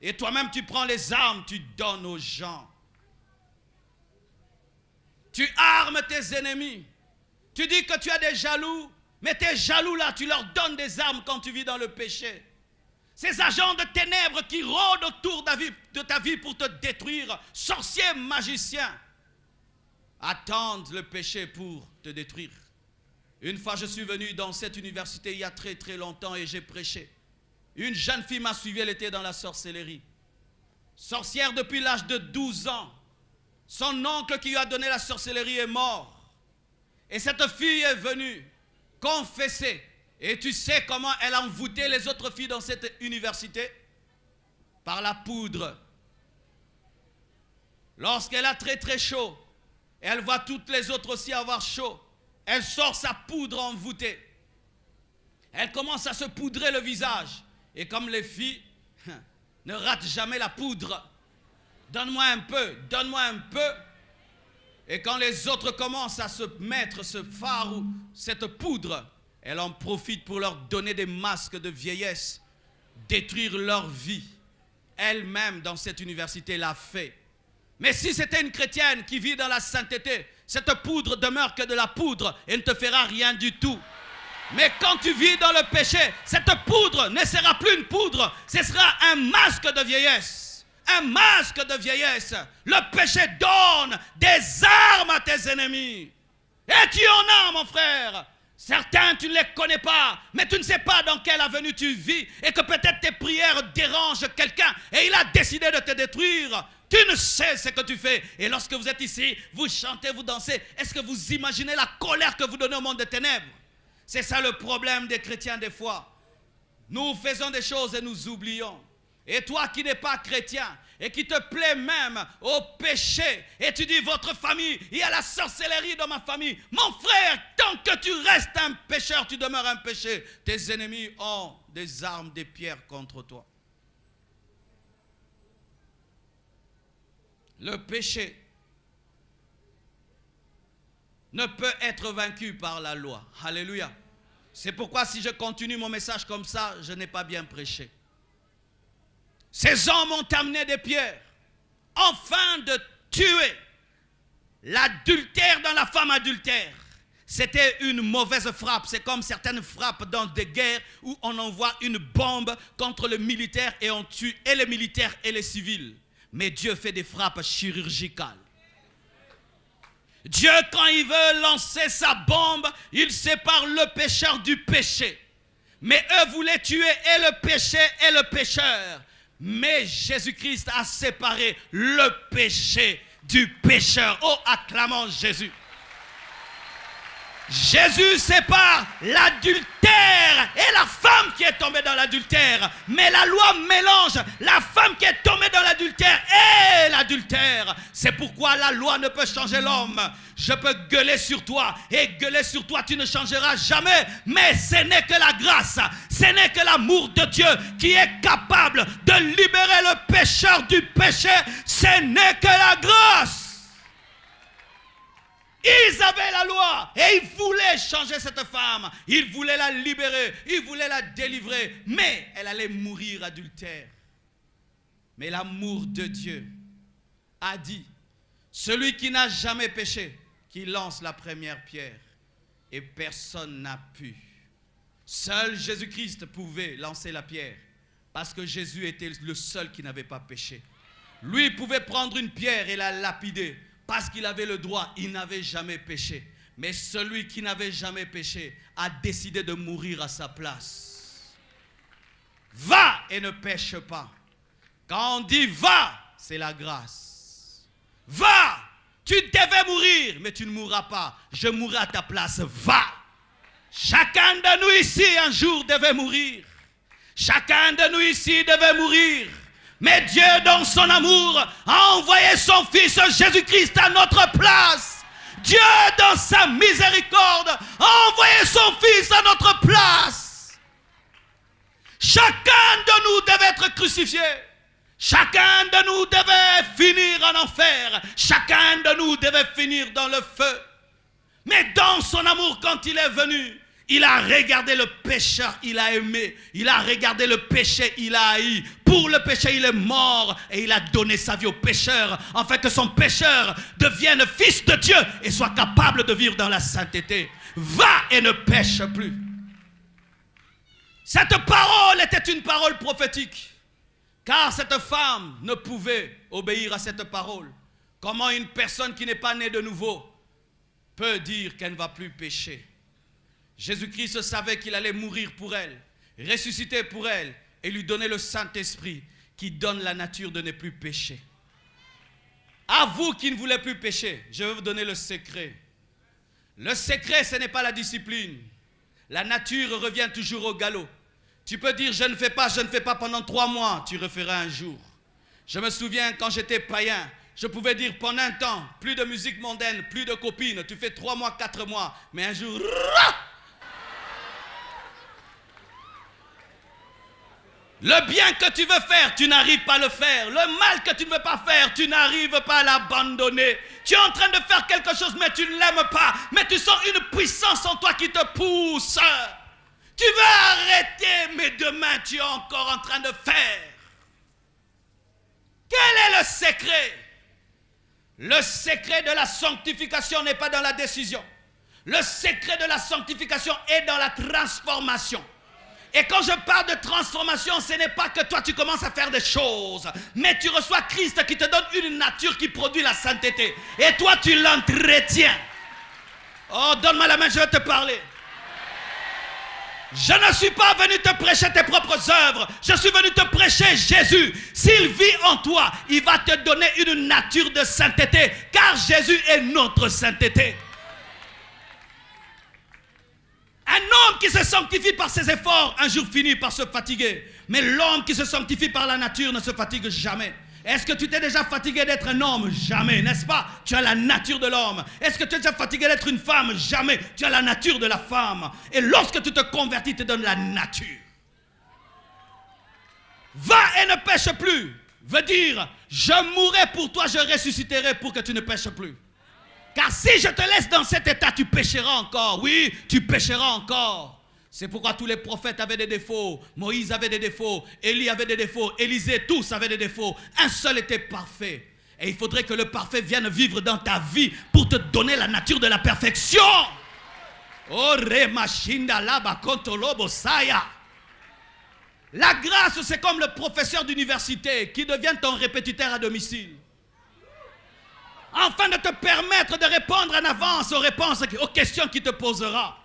Et toi-même, tu prends les armes, tu donnes aux gens. Tu armes tes ennemis. Tu dis que tu as des jaloux, mais tes jaloux là, tu leur donnes des armes quand tu vis dans le péché. Ces agents de ténèbres qui rôdent autour de ta vie pour te détruire, sorciers, magiciens, attendent le péché pour te détruire. Une fois, je suis venu dans cette université il y a très très longtemps et j'ai prêché. Une jeune fille m'a suivi, elle était dans la sorcellerie. Sorcière depuis l'âge de 12 ans. Son oncle qui lui a donné la sorcellerie est mort. Et cette fille est venue confesser. Et tu sais comment elle a envoûté les autres filles dans cette université? Par la poudre. Lorsqu'elle a très très chaud, elle voit toutes les autres aussi avoir chaud. Elle sort sa poudre envoûtée. Elle commence à se poudrer le visage. Et comme les filles, Ne rate jamais la poudre. Donne-moi un peu, donne-moi un peu. Et quand les autres commencent à se mettre ce phare ou cette poudre, elle en profite pour leur donner des masques de vieillesse, détruire leur vie. Elle-même, dans cette université, l'a fait. Mais si c'était une chrétienne qui vit dans la sainteté, cette poudre demeure que de la poudre et ne te fera rien du tout. Mais quand tu vis dans le péché, cette poudre ne sera plus une poudre, ce sera un masque de vieillesse. Un masque de vieillesse. Le péché donne des armes à tes ennemis. Et tu en as, mon frère. Certains, tu ne les connais pas, mais tu ne sais pas dans quelle avenue tu vis et que peut-être tes prières dérangent quelqu'un et il a décidé de te détruire. Tu ne sais ce que tu fais. Et lorsque vous êtes ici, vous chantez, vous dansez. Est-ce que vous imaginez la colère que vous donnez au monde des ténèbres? C'est ça le problème des chrétiens des fois. Nous faisons des choses et nous oublions. Et toi qui n'es pas chrétien et qui te plaît même au péché et tu dis votre famille, il y a la sorcellerie dans ma famille. Mon frère, tant que tu restes un pécheur, tu demeures un péché. Tes ennemis ont des armes, des pierres contre toi. Le péché ne peut être vaincu par la loi. Alléluia. C'est pourquoi si je continue mon message comme ça, je n'ai pas bien prêché. Ces hommes ont amené des pierres afin de tuer l'adultère dans la femme adultère. C'était une mauvaise frappe. C'est comme certaines frappes dans des guerres où on envoie une bombe contre le militaire et on tue et les militaires et les civils. Mais Dieu fait des frappes chirurgicales. Dieu, quand il veut lancer sa bombe, il sépare le pécheur du péché. Mais eux voulaient tuer et le péché et le pécheur. Mais Jésus-Christ a séparé le péché du pécheur. Oh, acclamons Jésus. Jésus sépare l'adultère et la femme qui est tombée dans l'adultère. Mais la loi mélange la femme qui est tombée dans l'adultère et l'adultère. C'est pourquoi la loi ne peut changer l'homme. Je peux gueuler sur toi et gueuler sur toi, tu ne changeras jamais. Mais ce n'est que la grâce, ce n'est que l'amour de Dieu qui est capable de libérer le pécheur du péché. Ce n'est que la grâce. Ils avaient la loi et ils voulaient changer cette femme. Ils voulaient la libérer, ils voulaient la délivrer. Mais elle allait mourir adultère. Mais l'amour de Dieu a dit, celui qui n'a jamais péché, qui lance la première pierre. Et personne n'a pu. Seul Jésus-Christ pouvait lancer la pierre. Parce que Jésus était le seul qui n'avait pas péché. Lui pouvait prendre une pierre et la lapider. Parce qu'il avait le droit, il n'avait jamais péché. Mais celui qui n'avait jamais péché a décidé de mourir à sa place. Va et ne pêche pas. Quand on dit va, c'est la grâce. Va, tu devais mourir, mais tu ne mourras pas. Je mourrai à ta place, va. Chacun de nous ici un jour devait mourir. Chacun de nous ici devait mourir. Mais Dieu, dans son amour, a envoyé son Fils Jésus-Christ à notre place. Dieu, dans sa miséricorde, a envoyé son Fils à notre place. Chacun de nous devait être crucifié. Chacun de nous devait finir en enfer. Chacun de nous devait finir dans le feu. Mais dans son amour, quand il est venu, il a regardé le pécheur, il a aimé. Il a regardé le péché, il a haï. Pour le péché, il est mort et il a donné sa vie au pécheur, afin que son pécheur devienne fils de Dieu et soit capable de vivre dans la sainteté. Va et ne pêche plus. Cette parole était une parole prophétique, car cette femme ne pouvait obéir à cette parole. Comment une personne qui n'est pas née de nouveau peut dire qu'elle ne va plus pécher? Jésus-Christ savait qu'il allait mourir pour elle, ressusciter pour elle et lui donner le Saint-Esprit qui donne la nature de ne plus pécher. À vous qui ne voulez plus pécher, je vais vous donner le secret. Le secret, ce n'est pas la discipline. La nature revient toujours au galop. Tu peux dire je ne fais pas pendant 3 mois, tu referas un jour. Je me souviens quand j'étais païen, je pouvais dire pendant un temps, plus de musique mondaine, plus de copines, tu fais 3 mois, 4 mois, mais un jour... Le bien que tu veux faire, tu n'arrives pas à le faire. Le mal que tu ne veux pas faire, tu n'arrives pas à l'abandonner. Tu es en train de faire quelque chose, mais tu ne l'aimes pas. Mais tu sens une puissance en toi qui te pousse. Tu veux arrêter, mais demain tu es encore en train de faire. Quel est le secret? Le secret de la sanctification n'est pas dans la décision. Le secret de la sanctification est dans la transformation. Et quand je parle de transformation, ce n'est pas que toi tu commences à faire des choses, mais tu reçois Christ qui te donne une nature qui produit la sainteté. Et toi tu l'entretiens. Oh, donne-moi la main, je vais te parler. Je ne suis pas venu te prêcher tes propres œuvres. Je suis venu te prêcher Jésus. S'il vit en toi, il va te donner une nature de sainteté, car Jésus est notre sainteté. Un homme qui se sanctifie par ses efforts, un jour finit par se fatiguer. Mais l'homme qui se sanctifie par la nature ne se fatigue jamais. Est-ce que tu t'es déjà fatigué d'être un homme? Jamais, n'est-ce pas? Tu as la nature de l'homme. Est-ce que tu es déjà fatigué d'être une femme? Jamais. Tu as la nature de la femme. Et lorsque tu te convertis, il te donne la nature. Va et ne pêche plus. Veut dire, je mourrai pour toi, je ressusciterai pour que tu ne pêches plus. Car si je te laisse dans cet état, tu pécheras encore. Oui, tu pécheras encore. C'est pourquoi tous les prophètes avaient des défauts. Moïse avait des défauts. Élie avait des défauts. Élisée, tous avaient des défauts. Un seul était parfait. Et il faudrait que le parfait vienne vivre dans ta vie pour te donner la nature de la perfection. Oh, remashinda laba kontolobo saya. La grâce, c'est comme le professeur d'université qui devient ton répétiteur à domicile. Afin de te permettre de répondre en avance aux questions qu'il te posera.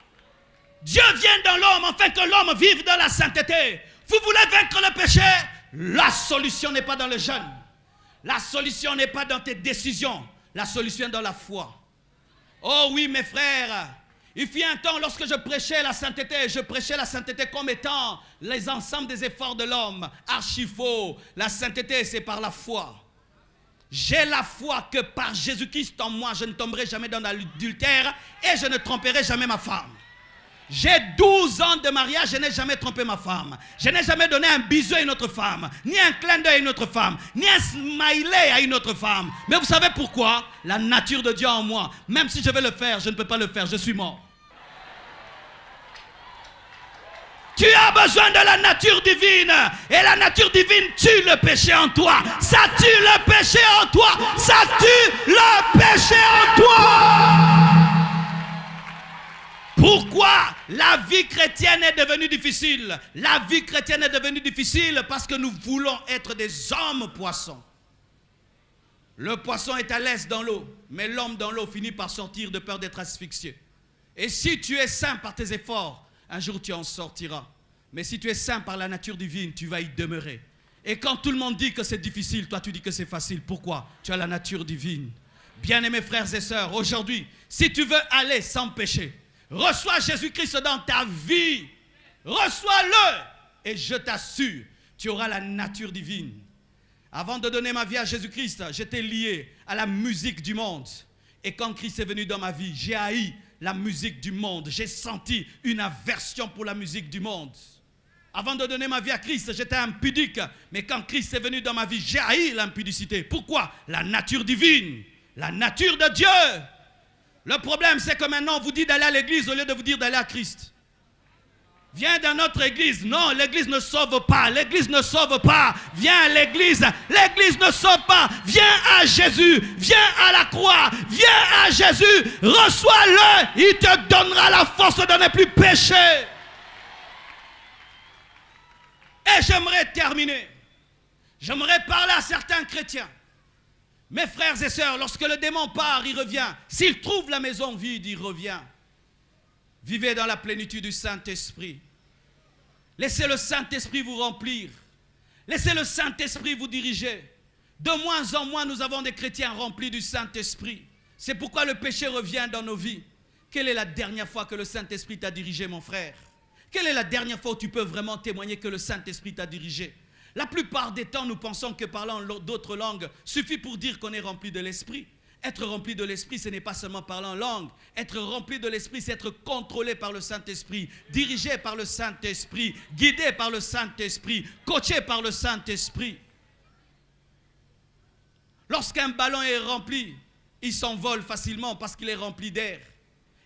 Dieu vient dans l'homme afin que l'homme vive dans la sainteté. Vous voulez vaincre le péché? La solution n'est pas dans le jeûne. La solution n'est pas dans tes décisions. La solution est dans la foi. Oh oui, mes frères, il fut un temps lorsque je prêchais la sainteté comme étant les ensembles des efforts de l'homme. Archi faux. La sainteté, c'est par la foi. J'ai la foi que par Jésus-Christ en moi, je ne tomberai jamais dans l'adultère et je ne tromperai jamais ma femme. J'ai 12 ans de mariage, je n'ai jamais trompé ma femme. Je n'ai jamais donné un bisou à une autre femme, ni un clin d'œil à une autre femme, ni un smiley à une autre femme. Mais vous savez pourquoi? La nature de Dieu en moi. Même si je vais le faire, je ne peux pas le faire, je suis mort. Tu as besoin de la nature divine. Et la nature divine tue le péché en toi. Ça tue le péché en toi. Ça tue le péché en toi. Pourquoi la vie chrétienne est devenue difficile? La vie chrétienne est devenue difficile parce que nous voulons être des hommes poissons. Le poisson est à l'aise dans l'eau, mais l'homme dans l'eau finit par sortir de peur d'être asphyxié. Et si tu es saint par tes efforts, un jour tu en sortiras. Mais si tu es saint par la nature divine, tu vas y demeurer. Et quand tout le monde dit que c'est difficile, toi tu dis que c'est facile. Pourquoi? Tu as la nature divine. Bien-aimés frères et sœurs, aujourd'hui, si tu veux aller sans péché, reçois Jésus-Christ dans ta vie. Reçois-le. Et je t'assure, tu auras la nature divine. Avant de donner ma vie à Jésus-Christ, j'étais lié à la musique du monde. Et quand Christ est venu dans ma vie, j'ai haï la musique du monde. J'ai senti une aversion pour la musique du monde. Avant de donner ma vie à Christ, j'étais impudique. Mais quand Christ est venu dans ma vie, j'ai haï l'impudicité. Pourquoi? La nature divine, la nature de Dieu. Le problème, c'est que maintenant, on vous dit d'aller à l'église au lieu de vous dire d'aller à Christ. Viens dans notre église. Non, l'église ne sauve pas. L'église ne sauve pas. Viens à l'église. L'église ne sauve pas. Viens à Jésus. Viens à la croix. Viens à Jésus. Reçois-le. Il te donnera la force de ne plus pécher. Et j'aimerais terminer. J'aimerais parler à certains chrétiens. Mes frères et sœurs, lorsque le démon part, il revient. S'il trouve la maison vide, il revient. Vivez dans la plénitude du Saint-Esprit. Laissez le Saint-Esprit vous remplir. Laissez le Saint-Esprit vous diriger. De moins en moins, nous avons des chrétiens remplis du Saint-Esprit. C'est pourquoi le péché revient dans nos vies. Quelle est la dernière fois que le Saint-Esprit t'a dirigé, mon frère? Quelle est la dernière fois où tu peux vraiment témoigner que le Saint-Esprit t'a dirigé? La plupart des temps, nous pensons que parlant d'autres langues suffit pour dire qu'on est rempli de l'Esprit. Être rempli de l'Esprit, ce n'est pas seulement parler en langue. Être rempli de l'Esprit, c'est être contrôlé par le Saint-Esprit, dirigé par le Saint-Esprit, guidé par le Saint-Esprit, coaché par le Saint-Esprit. Lorsqu'un ballon est rempli, il s'envole facilement parce qu'il est rempli d'air.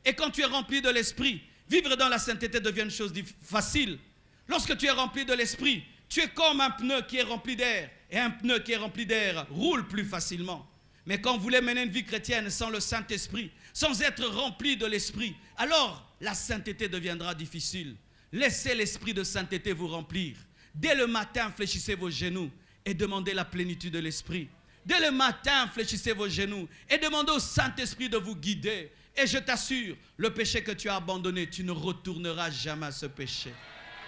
Et quand tu es rempli de l'Esprit, vivre dans la sainteté devient une chose facile. Lorsque tu es rempli de l'Esprit, tu es comme un pneu qui est rempli d'air. Et un pneu qui est rempli d'air roule plus facilement. Mais quand vous voulez mener une vie chrétienne sans le Saint-Esprit, sans être rempli de l'Esprit, alors la sainteté deviendra difficile. Laissez l'Esprit de sainteté vous remplir. Dès le matin, fléchissez vos genoux et demandez la plénitude de l'Esprit. Dès le matin, fléchissez vos genoux et demandez au Saint-Esprit de vous guider. Et je t'assure, le péché que tu as abandonné, tu ne retourneras jamais à ce péché.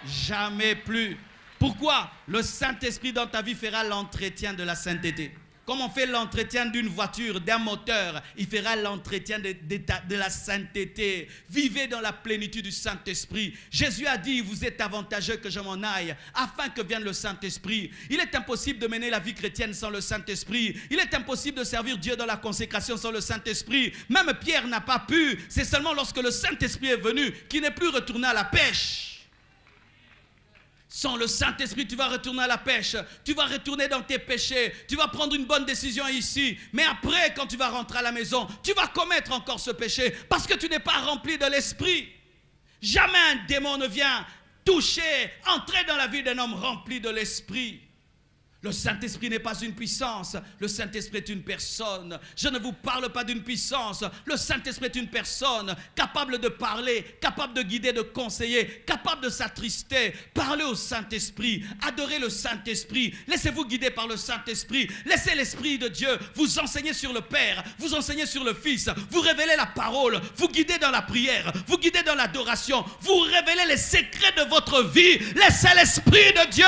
Jamais plus. Pourquoi? Le Saint-Esprit dans ta vie fera l'entretien de la sainteté. Comme on fait l'entretien d'une voiture, d'un moteur, il fera l'entretien de la sainteté. Vivez dans la plénitude du Saint-Esprit. Jésus a dit, vous êtes avantageux que je m'en aille, afin que vienne le Saint-Esprit. Il est impossible de mener la vie chrétienne sans le Saint-Esprit. Il est impossible de servir Dieu dans la consécration sans le Saint-Esprit. Même Pierre n'a pas pu. C'est seulement lorsque le Saint-Esprit est venu qu'il n'est plus retourné à la pêche. Sans le Saint-Esprit, tu vas retourner à la pêche. Tu vas retourner dans tes péchés. Tu vas prendre une bonne décision ici. Mais après, quand tu vas rentrer à la maison, tu vas commettre encore ce péché parce que tu n'es pas rempli de l'Esprit. Jamais un démon ne vient toucher, entrer dans la vie d'un homme rempli de l'Esprit. Le Saint-Esprit n'est pas une puissance, le Saint-Esprit est une personne. Je ne vous parle pas d'une puissance, le Saint-Esprit est une personne capable de parler, capable de guider, de conseiller, capable de s'attrister. Parlez au Saint-Esprit, adorez le Saint-Esprit, laissez-vous guider par le Saint-Esprit, laissez l'Esprit de Dieu vous enseigner sur le Père, vous enseigner sur le Fils, vous révélez la parole, vous guidez dans la prière, vous guidez dans l'adoration, vous révélez les secrets de votre vie, laissez l'Esprit de Dieu.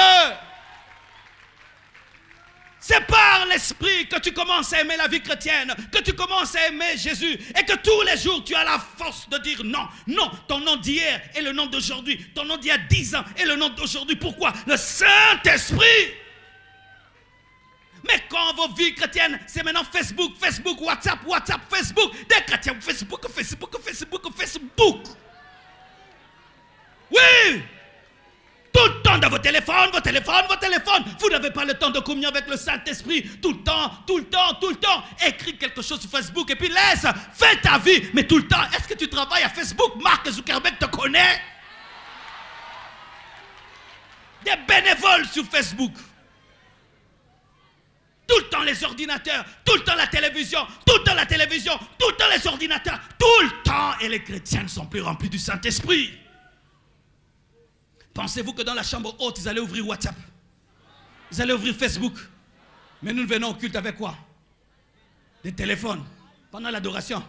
C'est par l'Esprit que tu commences à aimer la vie chrétienne, que tu commences à aimer Jésus et que tous les jours tu as la force de dire non, non, ton nom d'hier est le nom d'aujourd'hui, ton nom d'il y a 10 ans est le nom d'aujourd'hui. Pourquoi? Le Saint-Esprit. Mais quand vos vies chrétiennes, c'est maintenant Facebook, Facebook, WhatsApp, WhatsApp, Facebook, des chrétiens, Facebook, Facebook, Facebook, Facebook. Oui! Tout le temps dans vos téléphones, vos téléphones, vos téléphones. Vous n'avez pas le temps de communier avec le Saint-Esprit. Tout le temps, tout le temps, tout le temps. Écris quelque chose sur Facebook et puis laisse. Fais ta vie. Mais tout le temps, est-ce que tu travailles à Facebook? Mark Zuckerberg te connaît. Des bénévoles sur Facebook. Tout le temps les ordinateurs. Tout le temps la télévision. Tout le temps la télévision. Tout le temps les ordinateurs. Tout le temps. Et les chrétiens ne sont plus remplis du Saint-Esprit. Pensez-vous que dans la chambre haute, ils allaient ouvrir WhatsApp? Ils allaient ouvrir Facebook? Mais nous venons au culte avec quoi? Des téléphones. Pendant l'adoration.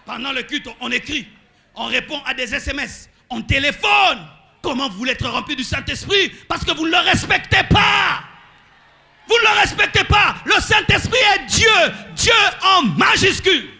Pendant le culte, on écrit. On répond à des SMS. On téléphone. Comment vous voulez être rempli du Saint-Esprit? Parce que vous ne le respectez pas. Vous ne le respectez pas. Le Saint-Esprit est Dieu. Dieu en majuscule.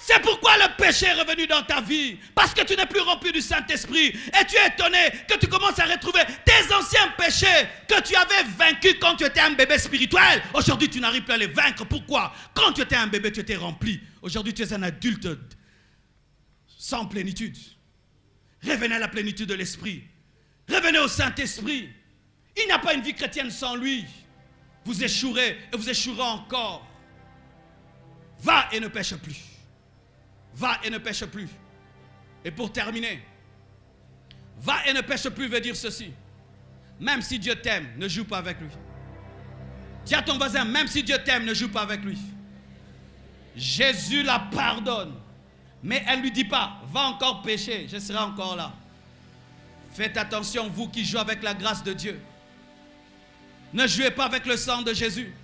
C'est pourquoi le péché est revenu dans ta vie. Parce que tu n'es plus rempli du Saint-Esprit. Et tu es étonné que tu commences à retrouver tes anciens péchés que tu avais vaincus quand tu étais un bébé spirituel. Aujourd'hui, tu n'arrives plus à les vaincre. Pourquoi? Quand tu étais un bébé, tu étais rempli. Aujourd'hui, tu es un adulte sans plénitude. Revenez à la plénitude de l'Esprit. Revenez au Saint-Esprit. Il n'y a pas une vie chrétienne sans lui. Vous échouerez et vous échouerez encore. Va et ne pêche plus. Va et ne pêche plus. Et pour terminer, va et ne pêche plus veut dire ceci. Même si Dieu t'aime, ne joue pas avec lui. Dis à ton voisin, même si Dieu t'aime, ne joue pas avec lui. Jésus la pardonne. Mais elle ne lui dit pas, va encore pécher, je serai encore là. Faites attention, vous qui jouez avec la grâce de Dieu. Ne jouez pas avec le sang de Jésus.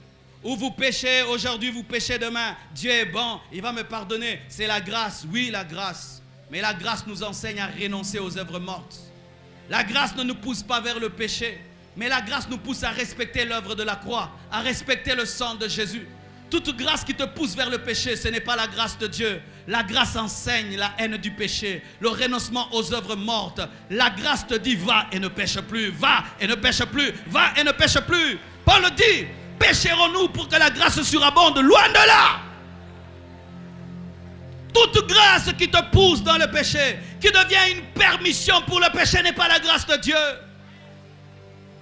Ou vous péchez aujourd'hui, vous péchez demain. Dieu est bon, il va me pardonner. C'est la grâce, oui la grâce. Mais la grâce nous enseigne à renoncer aux œuvres mortes. La grâce ne nous pousse pas vers le péché. Mais la grâce nous pousse à respecter l'œuvre de la croix. À respecter le sang de Jésus. Toute grâce qui te pousse vers le péché, ce n'est pas la grâce de Dieu. La grâce enseigne la haine du péché, le renoncement aux œuvres mortes. La grâce te dit, va et ne pêche plus. Va et ne pêche plus. Va et ne pêche plus. Paul dit, pécherons-nous pour que la grâce surabonde? Loin de là. Toute grâce qui te pousse dans le péché, qui devient une permission pour le péché, n'est pas la grâce de Dieu.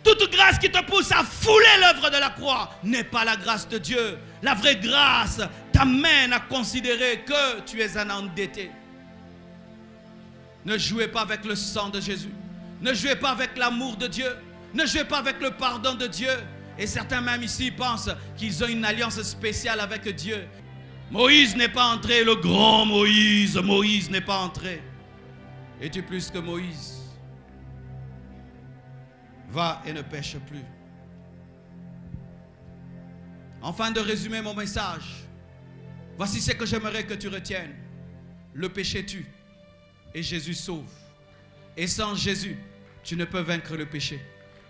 Toute grâce qui te pousse à fouler l'œuvre de la croix n'est pas la grâce de Dieu. La vraie grâce t'amène à considérer que tu es un endetté. Ne jouez pas avec le sang de Jésus. Ne jouez pas avec l'amour de Dieu. Ne jouez pas avec le pardon de Dieu. Et certains même ici pensent qu'ils ont une alliance spéciale avec Dieu. Moïse n'est pas entré, le grand Moïse. Moïse n'est pas entré. Es-tu plus que Moïse? Va et ne pêche plus. Enfin, de résumer mon message, voici ce que j'aimerais que tu retiennes. Le péché tue et Jésus sauve. Et sans Jésus, tu ne peux vaincre le péché.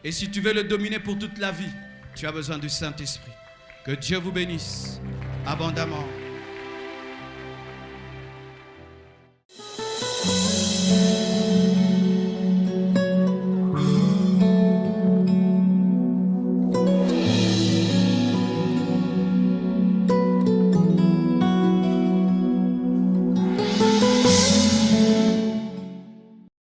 Et si tu veux le dominer pour toute la vie, tu as besoin du Saint-Esprit. Que Dieu vous bénisse abondamment.